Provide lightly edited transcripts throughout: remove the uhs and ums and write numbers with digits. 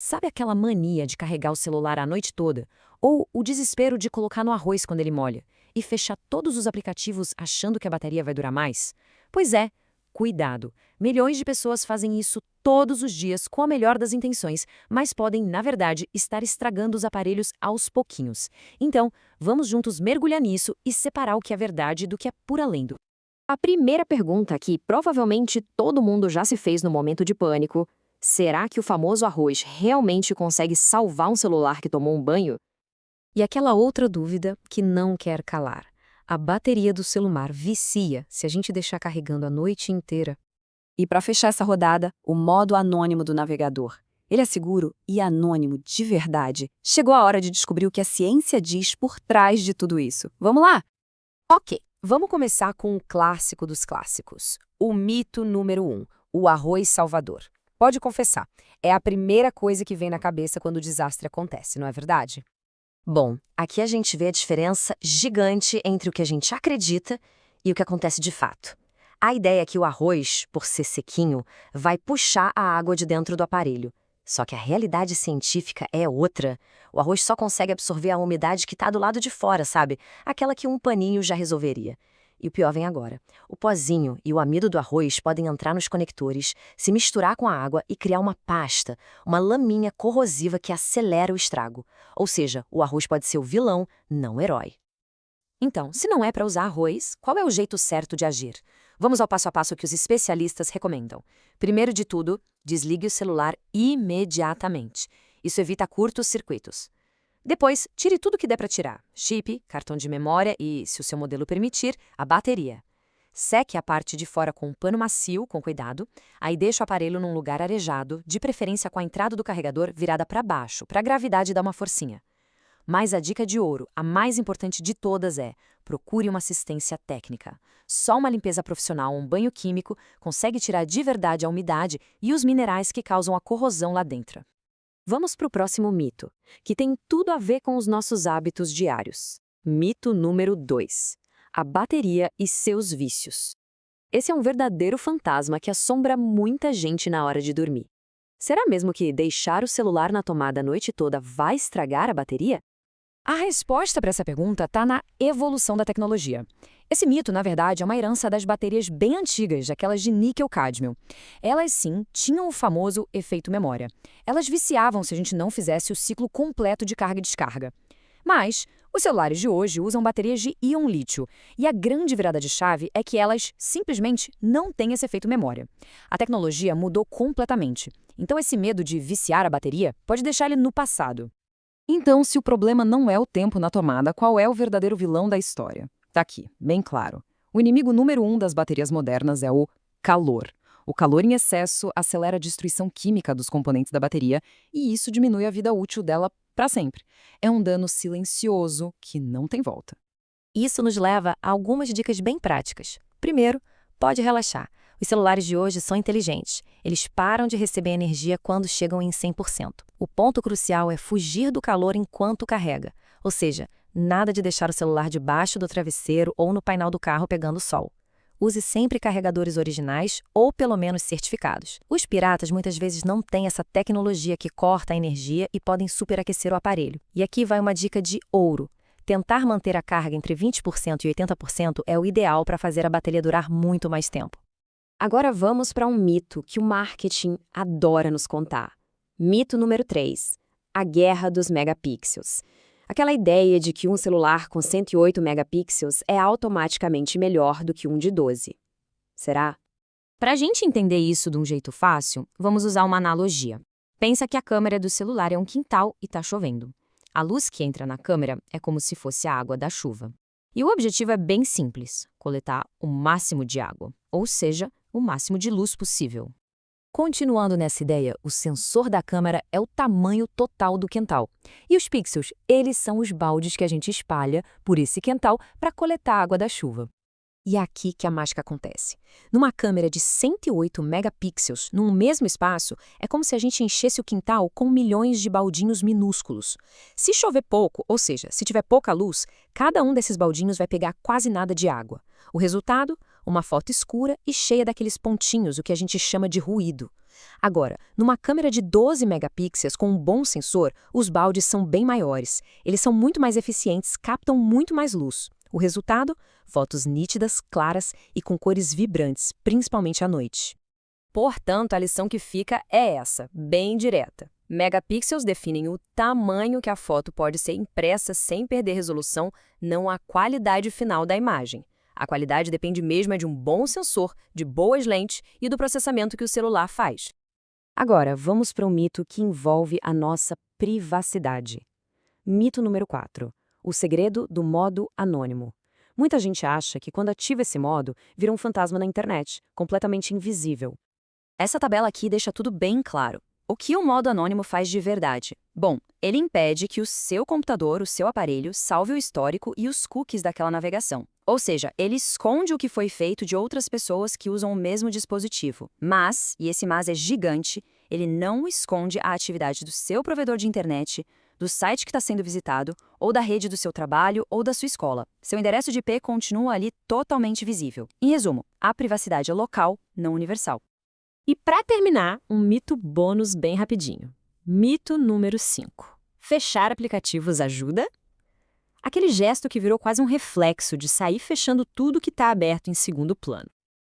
Sabe aquela mania de carregar o celular a noite toda? Ou o desespero de colocar no arroz quando ele molha? E fechar todos os aplicativos achando que a bateria vai durar mais? Pois é, cuidado. Milhões de pessoas fazem isso todos os dias com a melhor das intenções, mas podem, na verdade, estar estragando os aparelhos aos pouquinhos. Então, vamos juntos mergulhar nisso e separar o que é verdade do que é pura lenda. A primeira pergunta que provavelmente todo mundo já se fez no momento de pânico: será que o famoso arroz realmente consegue salvar um celular que tomou um banho? E aquela outra dúvida que não quer calar. A bateria do celular vicia se a gente deixar carregando a noite inteira. E para fechar essa rodada, o modo anônimo do navegador. Ele é seguro e anônimo de verdade. Chegou a hora de descobrir o que a ciência diz por trás de tudo isso. Vamos lá? Ok, vamos começar com o clássico dos clássicos. O mito número 1, o arroz salvador. Pode confessar, é a primeira coisa que vem na cabeça quando o desastre acontece, não é verdade? Bom, aqui a gente vê a diferença gigante entre o que a gente acredita e o que acontece de fato. A ideia é que o arroz, por ser sequinho, vai puxar a água de dentro do aparelho. Só que a realidade científica é outra. O arroz só consegue absorver a umidade que está do lado de fora, sabe? Aquela que um paninho já resolveria. E o pior vem agora. O pozinho e o amido do arroz podem entrar nos conectores, se misturar com a água e criar uma pasta, uma laminha corrosiva que acelera o estrago. Ou seja, o arroz pode ser o vilão, não o herói. Então, se não é para usar arroz, qual é o jeito certo de agir? Vamos ao passo a passo que os especialistas recomendam. Primeiro de tudo, desligue o celular imediatamente. Isso evita curtos circuitos. Depois, tire tudo que der para tirar: chip, cartão de memória e, se o seu modelo permitir, a bateria. Seque a parte de fora com um pano macio, com cuidado. Aí deixe o aparelho num lugar arejado, de preferência com a entrada do carregador virada para baixo, para a gravidade dar uma forcinha. Mas a dica de ouro, a mais importante de todas é: procure uma assistência técnica. Só uma limpeza profissional ou um banho químico consegue tirar de verdade a umidade e os minerais que causam a corrosão lá dentro. Vamos para o próximo mito, que tem tudo a ver com os nossos hábitos diários. Mito número 2. A bateria e seus vícios. Esse é um verdadeiro fantasma que assombra muita gente na hora de dormir. Será mesmo que deixar o celular na tomada a noite toda vai estragar a bateria? A resposta para essa pergunta está na evolução da tecnologia. Esse mito, na verdade, é uma herança das baterias bem antigas, aquelas de níquel-cádmio. Elas, sim, tinham o famoso efeito memória. Elas viciavam se a gente não fizesse o ciclo completo de carga e descarga. Mas os celulares de hoje usam baterias de íon lítio, e a grande virada de chave é que elas simplesmente não têm esse efeito memória. A tecnologia mudou completamente. Então esse medo de viciar a bateria pode deixar ele no passado. Então, se o problema não é o tempo na tomada, qual é o verdadeiro vilão da história? Tá aqui, bem claro. O inimigo número 1 das baterias modernas é o calor. O calor em excesso acelera a destruição química dos componentes da bateria e isso diminui a vida útil dela para sempre. É um dano silencioso que não tem volta. Isso nos leva a algumas dicas bem práticas. Primeiro, pode relaxar. Os celulares de hoje são inteligentes. Eles param de receber energia quando chegam em 100%. O ponto crucial é fugir do calor enquanto carrega. Ou seja, nada de deixar o celular debaixo do travesseiro ou no painel do carro pegando sol. Use sempre carregadores originais ou pelo menos certificados. Os piratas muitas vezes não têm essa tecnologia que corta a energia e podem superaquecer o aparelho. E aqui vai uma dica de ouro. Tentar manter a carga entre 20% e 80% é o ideal para fazer a bateria durar muito mais tempo. Agora vamos para um mito que o marketing adora nos contar. Mito número 3. A guerra dos megapixels. Aquela ideia de que um celular com 108 megapixels é automaticamente melhor do que um de 12. Será? Para a gente entender isso de um jeito fácil, vamos usar uma analogia. Pensa que a câmera do celular é um quintal e está chovendo. A luz que entra na câmera é como se fosse a água da chuva. E o objetivo é bem simples: coletar o máximo de água, ou seja, o máximo de luz possível. Continuando nessa ideia, o sensor da câmera é o tamanho total do quintal. E os pixels, eles são os baldes que a gente espalha por esse quintal para coletar a água da chuva. E é aqui que a mágica acontece. Numa câmera de 108 megapixels, num mesmo espaço, é como se a gente enchesse o quintal com milhões de baldinhos minúsculos. Se chover pouco, ou seja, se tiver pouca luz, cada um desses baldinhos vai pegar quase nada de água. O resultado? Uma foto escura e cheia daqueles pontinhos, o que a gente chama de ruído. Agora, numa câmera de 12 megapixels com um bom sensor, os baldes são bem maiores. Eles são muito mais eficientes, captam muito mais luz. O resultado? Fotos nítidas, claras e com cores vibrantes, principalmente à noite. Portanto, a lição que fica é essa, bem direta. Megapixels definem o tamanho que a foto pode ser impressa sem perder resolução, não a qualidade final da imagem. A qualidade depende mesmo de um bom sensor, de boas lentes e do processamento que o celular faz. Agora, vamos para um mito que envolve a nossa privacidade. Mito número 4. O segredo do modo anônimo. Muita gente acha que quando ativa esse modo, vira um fantasma na internet, completamente invisível. Essa tabela aqui deixa tudo bem claro. O que o modo anônimo faz de verdade? Bom, ele impede que o seu computador, o seu aparelho, salve o histórico e os cookies daquela navegação. Ou seja, ele esconde o que foi feito de outras pessoas que usam o mesmo dispositivo. Mas, e esse mas é gigante, ele não esconde a atividade do seu provedor de internet, do site que está sendo visitado, ou da rede do seu trabalho ou da sua escola. Seu endereço de IP continua ali totalmente visível. Em resumo, a privacidade é local, não universal. E para terminar, um mito bônus bem rapidinho. Mito número 5. Fechar aplicativos ajuda? Aquele gesto que virou quase um reflexo de sair fechando tudo que está aberto em segundo plano.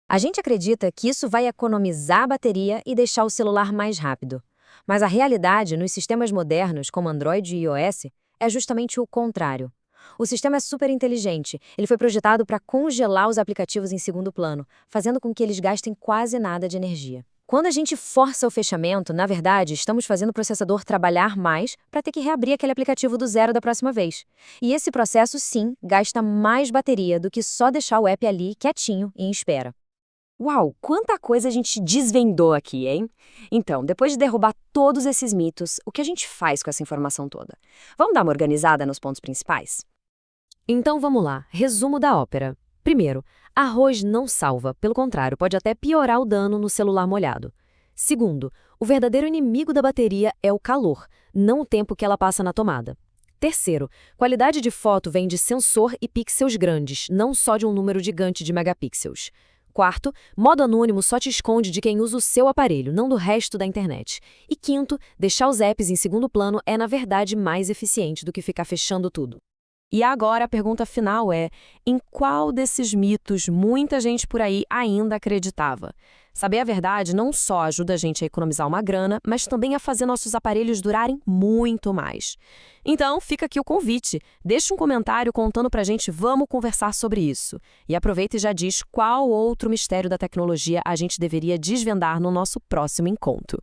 A gente acredita que isso vai economizar a bateria e deixar o celular mais rápido. Mas a realidade, nos sistemas modernos como Android e iOS, é justamente o contrário. O sistema é super inteligente. Ele foi projetado para congelar os aplicativos em segundo plano, fazendo com que eles gastem quase nada de energia. Quando a gente força o fechamento, na verdade, estamos fazendo o processador trabalhar mais para ter que reabrir aquele aplicativo do zero da próxima vez. E esse processo, sim, gasta mais bateria do que só deixar o app ali quietinho em espera. Uau, quanta coisa a gente desvendou aqui, hein? Então, depois de derrubar todos esses mitos, o que a gente faz com essa informação toda? Vamos dar uma organizada nos pontos principais? Então vamos lá, resumo da ópera. Primeiro, arroz não salva, pelo contrário, pode até piorar o dano no celular molhado. Segundo, o verdadeiro inimigo da bateria é o calor, não o tempo que ela passa na tomada. Terceiro, qualidade de foto vem de sensor e pixels grandes, não só de um número gigante de megapixels. Quarto, modo anônimo só te esconde de quem usa o seu aparelho, não do resto da internet. E quinto, deixar os apps em segundo plano é, na verdade, mais eficiente do que ficar fechando tudo. E agora a pergunta final é, em qual desses mitos muita gente por aí ainda acreditava? Saber a verdade não só ajuda a gente a economizar uma grana, mas também a fazer nossos aparelhos durarem muito mais. Então, fica aqui o convite. Deixa um comentário contando pra gente, vamos conversar sobre isso. E aproveita e já diz qual outro mistério da tecnologia a gente deveria desvendar no nosso próximo encontro.